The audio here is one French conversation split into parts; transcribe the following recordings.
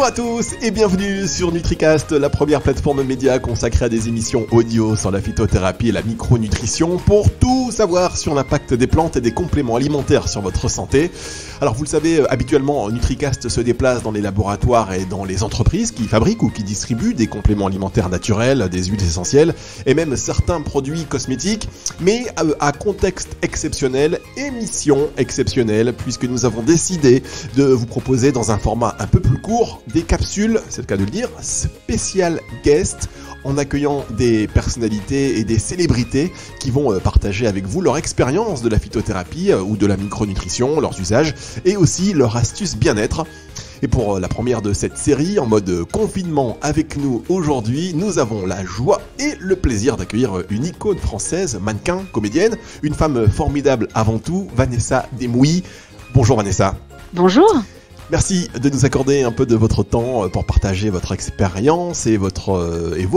Bonjour à tous et bienvenue sur NutriCast, la première plateforme média consacrée à des émissions audio sur la phytothérapie et la micronutrition pour tout savoir sur l'impact des plantes et des compléments alimentaires sur votre santé. Alors vous le savez, habituellement NutriCast se déplace dans les laboratoires et dans les entreprises qui fabriquent ou qui distribuent des compléments alimentaires naturels, des huiles essentielles et même certains produits cosmétiques, mais à contexte exceptionnel, émission exceptionnelle, puisque nous avons décidé de vous proposer dans un format un peu plus court des capsules, c'est le cas de le dire, spécial guest, en accueillant des personnalités et des célébrités qui vont partager avec vous leur expérience de la phytothérapie ou de la micronutrition, leurs usages et aussi leurs astuces bien-être. Et pour la première de cette série, en mode confinement avec nous aujourd'hui, nous avons la joie et le plaisir d'accueillir une icône française, mannequin, comédienne, une femme formidable avant tout, Vanessa Demouy. Bonjour Vanessa. Bonjour. Merci de nous accorder un peu de votre temps pour partager votre expérience et vos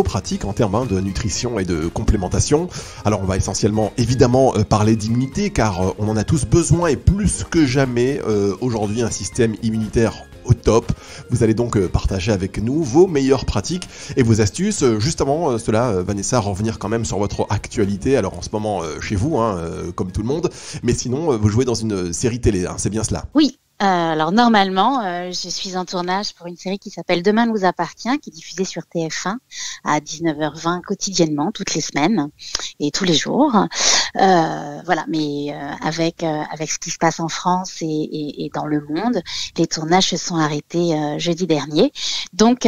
pratiques en termes de nutrition et de complémentation. Alors on va essentiellement évidemment parler d'immunité car on en a tous besoin et plus que jamais aujourd'hui un système immunitaire au top. Vous allez donc partager avec nous vos meilleures pratiques et vos astuces. Juste avant cela, Vanessa, revenir quand même sur votre actualité. Alors en ce moment chez vous, comme tout le monde, mais sinon vous jouez dans une série télé, c'est bien cela? Oui. Alors normalement, je suis en tournage pour une série qui s'appelle Demain nous appartient, qui est diffusée sur TF1 à 19h20 quotidiennement, toutes les semaines et tous les jours. Voilà, mais avec ce qui se passe en France et dans le monde, les tournages se sont arrêtés jeudi dernier. Donc,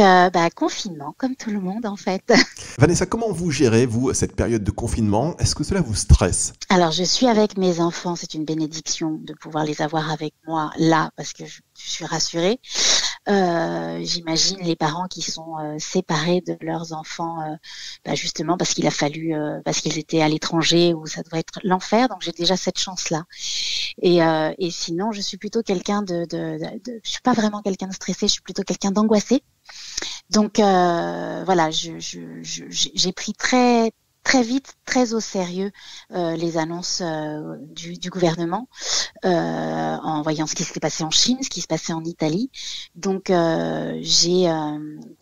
confinement, comme tout le monde en fait. Vanessa, comment vous gérez, vous, cette période de confinement? Est-ce que cela vous stresse? Alors, je suis avec mes enfants, c'est une bénédiction de pouvoir les avoir avec moi là, parce que je suis rassurée. J'imagine les parents qui sont séparés de leurs enfants, justement parce qu'il a fallu, parce qu'ils étaient à l'étranger où ça doit être l'enfer. Donc j'ai déjà cette chance-là. Et sinon, je suis plutôt quelqu'un je suis pas vraiment quelqu'un de stressé, je suis plutôt quelqu'un d'angoissé. Donc voilà, j'ai pris très vite, très au sérieux les annonces du gouvernement en voyant ce qui s'était passé en Chine, ce qui se passait en Italie. Donc j'ai,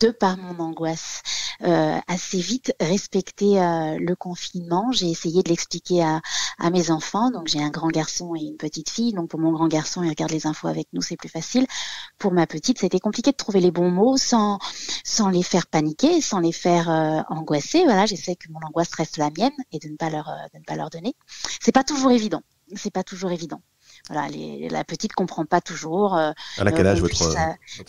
de par mon angoisse, assez vite respecté le confinement. J'ai essayé de l'expliquer à mes enfants. Donc j'ai un grand garçon et une petite fille. Donc pour mon grand garçon, il regarde les infos avec nous, c'est plus facile. Pour ma petite, c'était compliqué de trouver les bons mots sans les faire paniquer, sans les faire angoisser. Voilà, j'essaie que mon angoisse reste la mienne et de ne pas leur donner. C'est pas toujours évident. Voilà, la petite comprend pas toujours. Elle a quel âge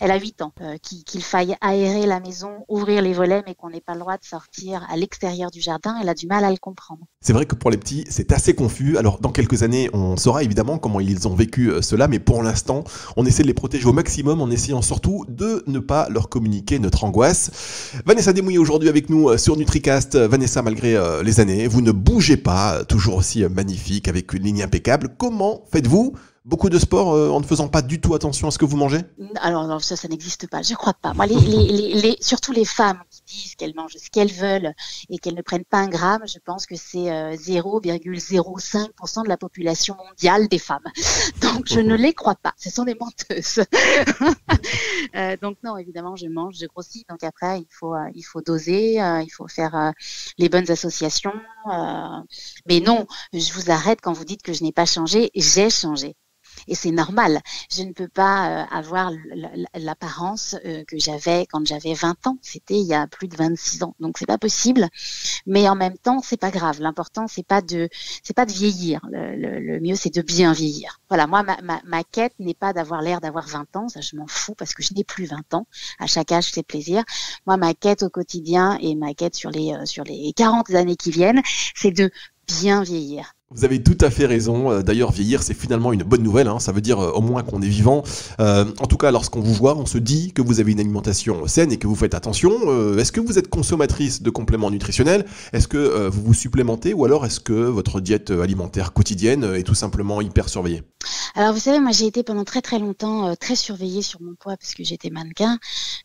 Elle a 8 ans. Qu'il faille aérer la maison, ouvrir les volets, mais qu'on n'ait pas le droit de sortir à l'extérieur du jardin, elle a du mal à le comprendre. C'est vrai que pour les petits, c'est assez confus. Alors dans quelques années, on saura évidemment comment ils ont vécu cela, mais pour l'instant, on essaie de les protéger au maximum en essayant surtout de ne pas leur communiquer notre angoisse. Vanessa Demouy aujourd'hui avec nous sur NutriCast. Vanessa, malgré les années, vous ne bougez pas, toujours aussi magnifique, avec une ligne impeccable. Comment faites-vous beaucoup de sport en ne faisant pas du tout attention à ce que vous mangez? Alors non, ça n'existe pas. Je crois pas. Moi, surtout les femmes qui disent qu'elles mangent ce qu'elles veulent et qu'elles ne prennent pas un gramme, je pense que c'est 0,05% de la population mondiale des femmes. Donc je ne les crois pas. Ce sont des menteuses. Donc non, évidemment, je mange, je grossis. Donc après, il faut doser, il faut faire les bonnes associations. Mais non, je vous arrête quand vous dites que je n'ai pas changé. J'ai changé. Et c'est normal. Je ne peux pas avoir l'apparence que j'avais quand j'avais 20 ans. C'était il y a plus de 26 ans. Donc c'est pas possible. Mais en même temps, c'est pas grave. L'important c'est pas de vieillir. Le mieux c'est de bien vieillir. Voilà, moi ma quête n'est pas d'avoir l'air d'avoir 20 ans, ça je m'en fous parce que je n'ai plus 20 ans. À chaque âge c'est plaisir. Moi ma quête au quotidien et ma quête sur les 40 années qui viennent, c'est de bien vieillir. Vous avez tout à fait raison. D'ailleurs, vieillir, c'est finalement une bonne nouvelle. Ça veut dire au moins qu'on est vivant. En tout cas, lorsqu'on vous voit, on se dit que vous avez une alimentation saine et que vous faites attention. Est-ce que vous êtes consommatrice de compléments nutritionnels? Est-ce que vous vous supplémentez? Ou alors est-ce que votre diète alimentaire quotidienne est tout simplement hyper surveillée? Alors, vous savez, moi, j'ai été pendant très, très longtemps très surveillée sur mon poids parce que j'étais mannequin.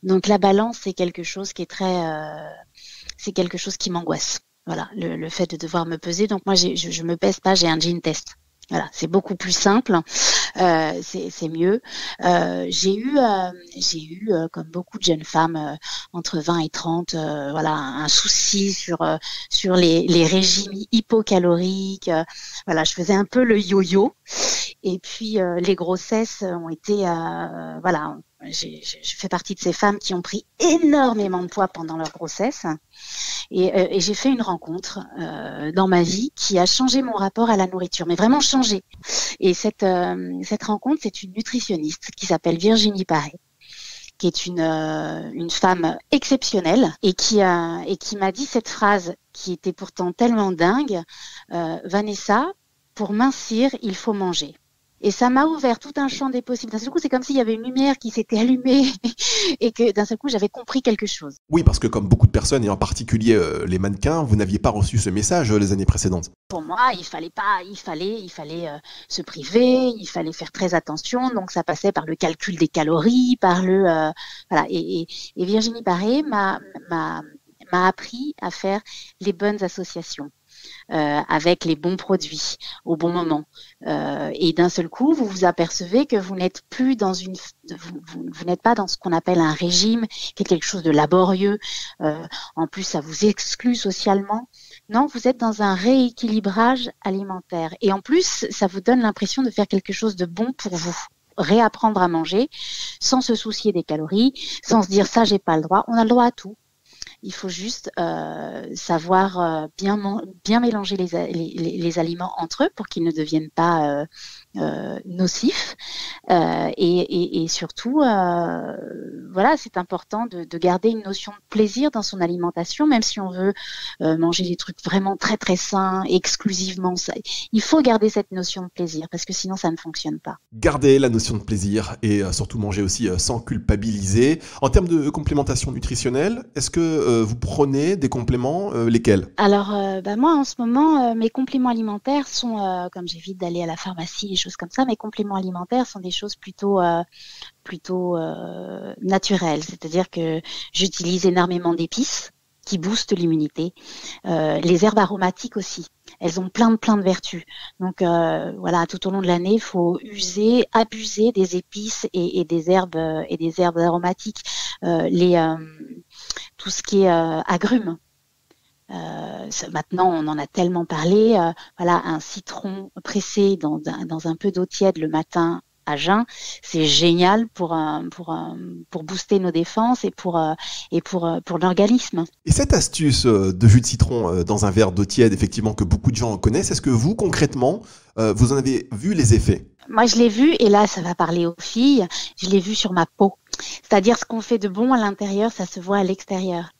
Donc, la balance, c'est quelque chose qui est c'est quelque chose qui m'angoisse. Voilà, le fait de devoir me peser. Donc moi, je me pèse pas, j'ai un gene test. Voilà, c'est beaucoup plus simple, c'est mieux. J'ai eu comme beaucoup de jeunes femmes entre 20 et 30, voilà, un souci sur les régimes hypocaloriques. Voilà, je faisais un peu le yo-yo. Et puis les grossesses ont été, voilà, je fais partie de ces femmes qui ont pris énormément de poids pendant leur grossesse. Et j'ai fait une rencontre dans ma vie qui a changé mon rapport à la nourriture, mais vraiment changé. Et cette rencontre, c'est une nutritionniste qui s'appelle Virginie Paré, qui est une femme exceptionnelle et qui m'a dit cette phrase qui était pourtant tellement dingue, Vanessa, pour mincir, il faut manger. Et ça m'a ouvert tout un champ des possibles. D'un seul coup, c'est comme s'il y avait une lumière qui s'était allumée et que d'un seul coup, j'avais compris quelque chose. Oui, parce que comme beaucoup de personnes, et en particulier les mannequins, vous n'aviez pas reçu ce message les années précédentes. Pour moi, il fallait se priver, il fallait faire très attention. Donc, ça passait par le calcul des calories, par voilà. Et Virginie Paré m'a appris à faire les bonnes associations. Avec les bons produits au bon moment. Et d'un seul coup, vous vous apercevez que vous n'êtes plus vous n'êtes pas dans ce qu'on appelle un régime, qui est quelque chose de laborieux. En plus, ça vous exclut socialement. Non, vous êtes dans un rééquilibrage alimentaire. Et en plus, ça vous donne l'impression de faire quelque chose de bon pour vous. Réapprendre à manger sans se soucier des calories, sans se dire ça, j'ai pas le droit. On a le droit à tout. Il faut juste savoir bien mélanger les aliments entre eux pour qu'ils ne deviennent pas nocifs. Et surtout, voilà, c'est important de garder une notion de plaisir dans son alimentation, même si on veut manger des trucs vraiment très très sains, exclusivement ça. Il faut garder cette notion de plaisir parce que sinon ça ne fonctionne pas. Garder la notion de plaisir et surtout manger aussi sans culpabiliser. En termes de complémentation nutritionnelle, est-ce que vous prenez des compléments, lesquels? Alors, moi, en ce moment, mes compléments alimentaires sont, comme j'évite d'aller à la pharmacie, des choses comme ça, mes compléments alimentaires sont des choses plutôt naturelles. C'est-à-dire que j'utilise énormément d'épices qui boostent l'immunité. Les herbes aromatiques aussi. Elles ont plein de vertus. Donc voilà, tout au long de l'année, il faut abuser des épices et des herbes aromatiques. Tout ce qui est agrumes. Maintenant, on en a tellement parlé. Voilà, un citron pressé dans un peu d'eau tiède le matin à jeun, c'est génial pour booster nos défenses et pour l'organisme. Et cette astuce de jus de citron dans un verre d'eau tiède, effectivement, que beaucoup de gens connaissent, est-ce que vous, concrètement, vous en avez vu les effets? Moi, je l'ai vu, et là, ça va parler aux filles, je l'ai vu sur ma peau. C'est-à-dire, ce qu'on fait de bon à l'intérieur, ça se voit à l'extérieur.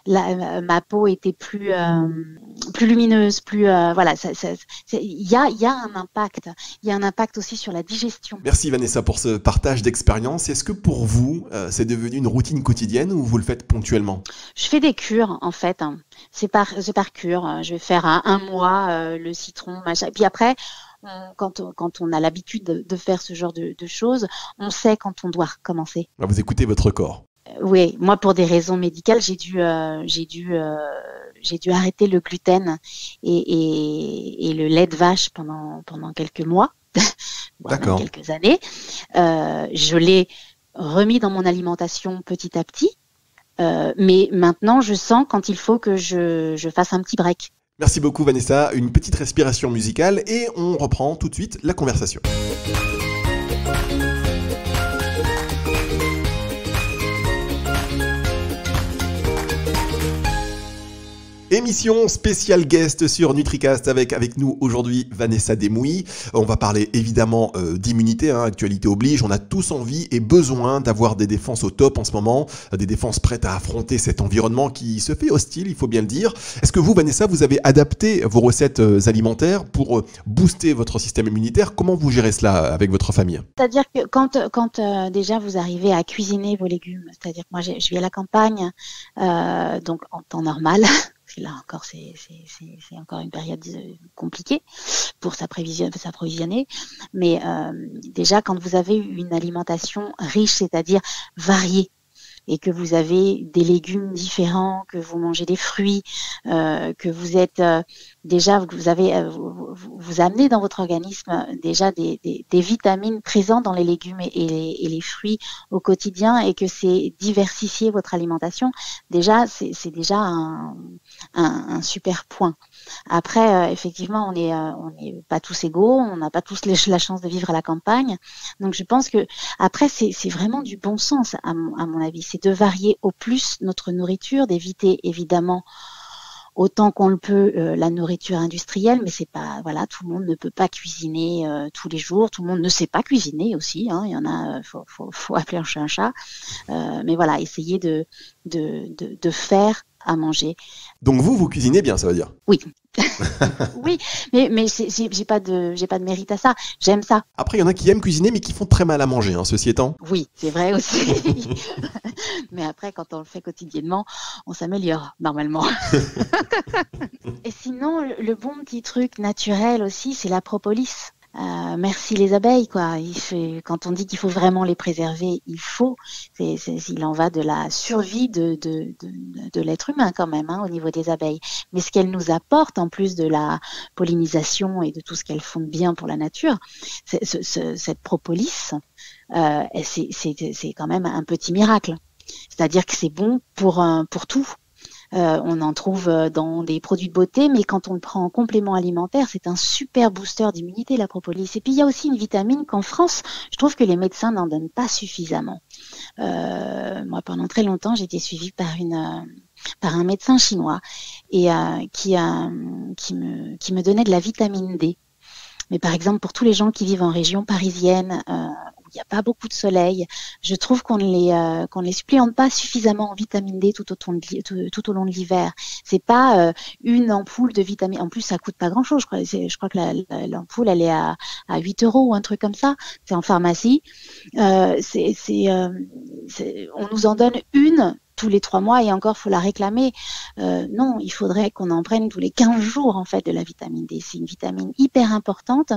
Ma peau était plus lumineuse, voilà. Il y a un impact. Il y a un impact aussi sur la digestion. Merci Vanessa pour ce partage d'expérience. Est-ce que pour vous, c'est devenu une routine quotidienne ou vous le faites ponctuellement? Je fais des cures, en fait. C'est par cure. Je vais faire un mois le citron, machin. Puis après, quand on a l'habitude de faire ce genre de choses, on sait quand on doit recommencer. Vous écoutez votre corps. Oui, moi pour des raisons médicales, j'ai dû arrêter le gluten et le lait de vache pendant quelques mois, D'accord. quelques années. Je l'ai remis dans mon alimentation petit à petit, mais maintenant je sens quand il faut que je fasse un petit break. Merci beaucoup Vanessa, une petite respiration musicale et on reprend tout de suite la conversation. Émission spéciale guest sur NutriCast avec nous aujourd'hui Vanessa Demouy. On va parler évidemment d'immunité, actualité oblige. On a tous envie et besoin d'avoir des défenses au top en ce moment, des défenses prêtes à affronter cet environnement qui se fait hostile, il faut bien le dire. Est-ce que vous, Vanessa, vous avez adapté vos recettes alimentaires pour booster votre système immunitaire? Comment vous gérez cela avec votre famille? C'est-à-dire que quand déjà vous arrivez à cuisiner vos légumes, c'est-à-dire que moi je vis à la campagne, donc en temps normal. Là encore, c'est encore une période compliquée pour s'approvisionner. Mais déjà, quand vous avez une alimentation riche, c'est-à-dire variée, et que vous avez des légumes différents, que vous mangez des fruits, que vous êtes déjà vous vous amenez dans votre organisme déjà des vitamines présentes dans les légumes et les fruits au quotidien, et que c'est diversifier votre alimentation, déjà c'est déjà un super point. Après, effectivement, on est pas tous égaux, on n'a pas tous la chance de vivre à la campagne, donc je pense que après c'est vraiment du bon sens à mon avis, c'est de varier au plus notre nourriture, d'éviter évidemment autant qu'on le peut la nourriture industrielle, mais c'est pas, voilà, tout le monde ne peut pas cuisiner tous les jours, tout le monde ne sait pas cuisiner aussi, hein, il y en a, faut appeler un chat un chat, mais voilà, essayer de faire à manger. Donc vous cuisinez bien, ça veut dire? Oui. Oui, mais j'ai pas de mérite à ça. J'aime ça. Après, il y en a qui aiment cuisiner, mais qui font très mal à manger, hein, ceci étant. Oui, c'est vrai aussi. Mais après, quand on le fait quotidiennement, on s'améliore normalement. Et sinon, le bon petit truc naturel aussi, c'est la propolis. Merci les abeilles, quoi. Quand on dit qu'il faut vraiment les préserver, il en va de la survie de l'être humain quand même, hein, au niveau des abeilles. Mais ce qu'elles nous apportent, en plus de la pollinisation et de tout ce qu'elles font de bien pour la nature, cette propolis, c'est quand même un petit miracle. C'est-à-dire que c'est bon pour tout. On en trouve dans des produits de beauté, mais quand on le prend en complément alimentaire, c'est un super booster d'immunité, la propolis. Et puis il y a aussi une vitamine qu'en France, je trouve que les médecins n'en donnent pas suffisamment. Moi, pendant très longtemps, j'ai été suivie par un médecin chinois et qui me donnait de la vitamine D. Mais par exemple, pour tous les gens qui vivent en région parisienne, où il n'y a pas beaucoup de soleil, je trouve qu'on ne les suppléante pas suffisamment en vitamine D tout au long de l'hiver. C'est pas une ampoule de vitamine. En plus, ça coûte pas grand-chose. Je crois que l'ampoule, elle est à 8 € ou un truc comme ça. C'est en pharmacie. On nous en donne une tous les 3 mois, et encore, faut la réclamer. Non, il faudrait qu'on en prenne tous les 15 jours, en fait, de la vitamine D. C'est une vitamine hyper importante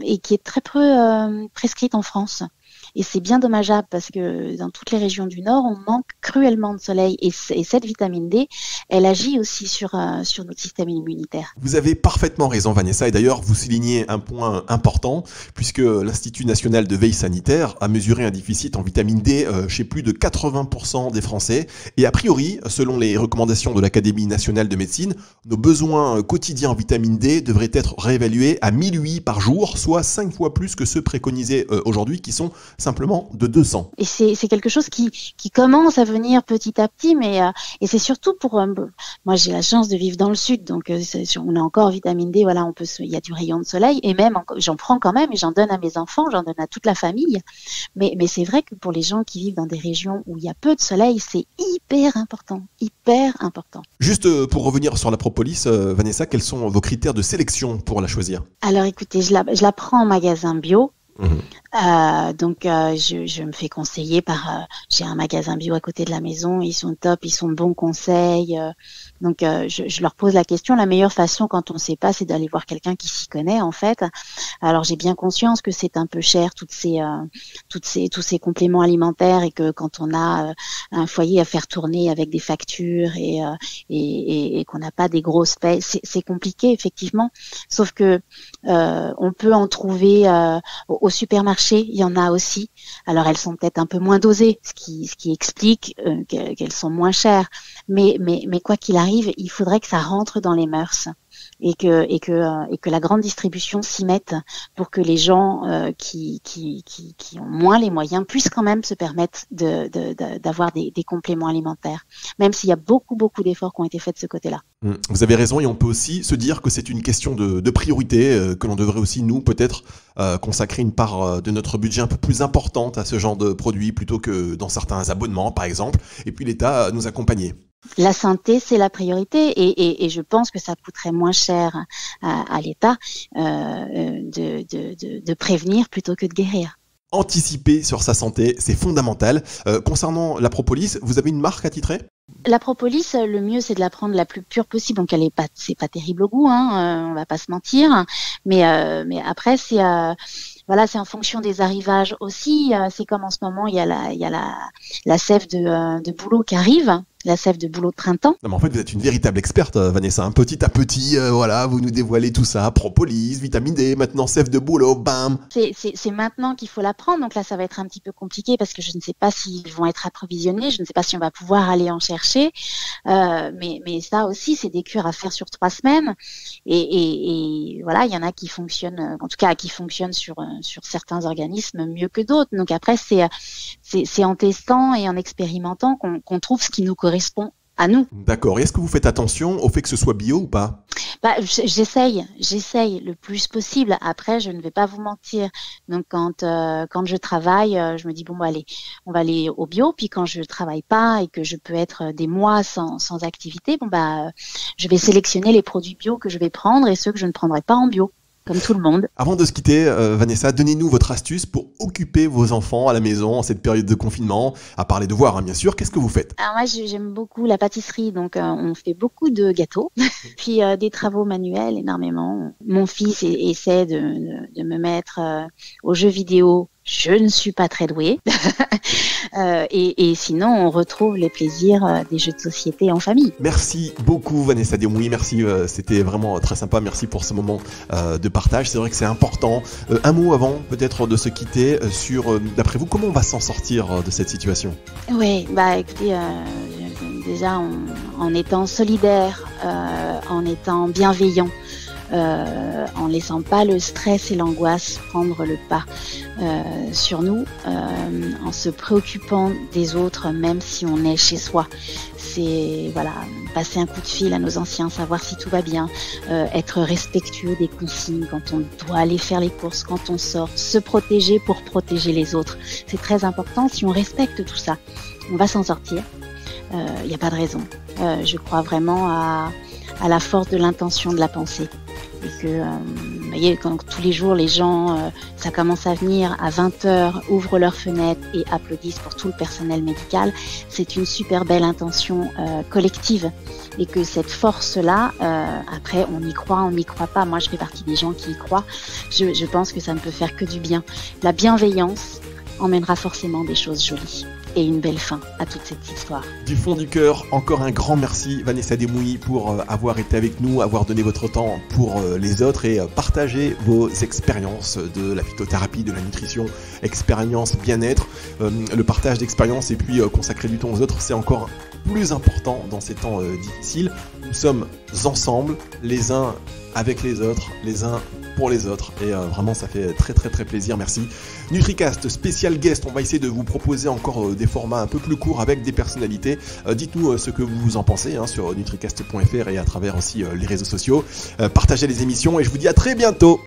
et qui est très peu prescrite en France. Et c'est bien dommageable parce que dans toutes les régions du Nord, on manque cruellement de soleil. Et cette vitamine D, elle agit aussi sur notre système immunitaire. Vous avez parfaitement raison, Vanessa. Et d'ailleurs, vous soulignez un point important, puisque l'Institut national de veille sanitaire a mesuré un déficit en vitamine D chez plus de 80% des Français. Et a priori, selon les recommandations de l'Académie nationale de médecine, nos besoins quotidiens en vitamine D devraient être réévalués à 1000 UI par jour, soit 5 fois plus que ceux préconisés aujourd'hui, qui sont simplement de 200. Et c'est quelque chose qui commence à venir petit à petit, mais et c'est surtout pour moi, j'ai la chance de vivre dans le sud, donc on a encore vitamine D, voilà, il y a du rayon de soleil, et même j'en prends quand même et j'en donne à mes enfants, j'en donne à toute la famille. Mais c'est vrai que pour les gens qui vivent dans des régions où il y a peu de soleil, c'est hyper important, hyper important. Juste pour revenir sur la propolis, Vanessa, quels sont vos critères de sélection pour la choisir? Alors écoutez, je la prends en magasin bio. Donc je me fais conseiller j'ai un magasin bio à côté de la maison, ils sont top, ils sont de bons conseils, donc je leur pose la question. La meilleure façon quand on ne sait pas, c'est d'aller voir quelqu'un qui s'y connaît en fait. Alors j'ai bien conscience que c'est un peu cher tous ces compléments alimentaires, et que quand on a un foyer à faire tourner avec des factures et qu'on n'a pas des grosses payes, c'est compliqué effectivement, sauf que on peut en trouver au supermarché, il y en a aussi. Alors elles sont peut-être un peu moins dosées, ce qui explique qu'elles sont moins chères. Mais quoi qu'il arrive, il faudrait que ça rentre dans les mœurs et que la grande distribution s'y mette pour que les gens qui ont moins les moyens puissent quand même se permettre d'avoir des compléments alimentaires, même s'il y a beaucoup d'efforts qui ont été faits de ce côté-là. Vous avez raison, et on peut aussi se dire que c'est une question de priorité, que l'on devrait aussi, nous, peut-être consacrer une part de notre budget un peu plus importante à ce genre de produits, plutôt que dans certains abonnements, par exemple, et puis l'État nous accompagner. La santé, c'est la priorité, et je pense que ça coûterait moins cher à l'État de prévenir plutôt que de guérir. Anticiper sur sa santé, c'est fondamental. Concernant la propolis, vous avez une marque attitrée ? La propolis, le mieux c'est de la prendre la plus pure possible. Donc c'est pas terrible au goût, hein, on va pas se mentir. Mais après c'est voilà, c'est en fonction des arrivages aussi. C'est comme en ce moment, il y a la sève de bouleau qui arrive. La sève de bouleau de printemps. Non, mais en fait, vous êtes une véritable experte, Vanessa. Hein. Petit à petit, voilà, vous nous dévoilez tout ça. Propolis, vitamine D, maintenant sève de bouleau, bam. C'est maintenant qu'il faut la prendre. Donc là, ça va être un petit peu compliqué parce que je ne sais pas s'ils vont être approvisionnés. Je ne sais pas si on va pouvoir aller en chercher. Mais ça aussi, c'est des cures à faire sur 3 semaines. Et voilà, il y en a qui fonctionnent, en tout cas, qui fonctionnent sur certains organismes mieux que d'autres. Donc après, c'est en testant et en expérimentant qu'on trouve ce qui nous correspond à nous. D'accord. Et est-ce que vous faites attention au fait que ce soit bio ou pas? J'essaye le plus possible. Après, je ne vais pas vous mentir. Donc, quand je travaille, je me dis bon, allez, on va aller au bio. Puis quand je travaille pas et que je peux être des mois sans activité, je vais sélectionner les produits bio que je vais prendre et ceux que je ne prendrai pas en bio. Comme tout le monde. Avant de se quitter, Vanessa, donnez-nous votre astuce pour occuper vos enfants à la maison en cette période de confinement, à part les devoirs, hein, bien sûr. Qu'est-ce que vous faites? Alors moi, j'aime beaucoup la pâtisserie, donc on fait beaucoup de gâteaux, puis des travaux manuels énormément. Mon fils essaie de me mettre aux jeux vidéo. Je ne suis pas très douée. Et sinon, on retrouve les plaisirs des jeux de société en famille. Merci beaucoup, Vanessa Demouy. Merci, c'était vraiment très sympa. Merci pour ce moment de partage. C'est vrai que c'est important. Un mot avant, peut-être, de se quitter sur, d'après vous, comment on va s'en sortir de cette situation? Oui, écoutez, déjà en étant solidaire, en étant bienveillant. En laissant pas le stress et l'angoisse prendre le pas sur nous, en se préoccupant des autres même si on est chez soi. C'est passer un coup de fil à nos anciens, savoir si tout va bien, être respectueux des consignes quand on doit aller faire les courses, quand on sort, se protéger pour protéger les autres. C'est très important. Si on respecte tout ça, on va s'en sortir. Il n'y a pas de raison. Je crois vraiment à la force de l'intention de la pensée. Et que, vous voyez, quand tous les jours, les gens, ça commence à venir à 20h, ouvrent leurs fenêtres et applaudissent pour tout le personnel médical, c'est une super belle intention collective. Et que cette force-là, après, on y croit, on n'y croit pas. Moi, je fais partie des gens qui y croient. Je pense que ça ne peut faire que du bien. La bienveillance emmènera forcément des choses jolies. Et une belle fin à toute cette histoire. Du fond du cœur, encore un grand merci Vanessa Demouy pour avoir été avec nous, avoir donné votre temps pour les autres et partager vos expériences de la phytothérapie, de la nutrition, expérience bien-être. Le partage d'expériences et puis consacrer du temps aux autres, c'est encore plus important dans ces temps difficiles. Nous sommes ensemble, les uns avec les autres, les uns pour les autres et vraiment ça fait très très très plaisir, merci. NutriCast spécial guest, on va essayer de vous proposer encore des formats un peu plus courts avec des personnalités. Dites-nous ce que vous en pensez sur nutricast.fr et à travers aussi les réseaux sociaux. Partagez les émissions et je vous dis à très bientôt.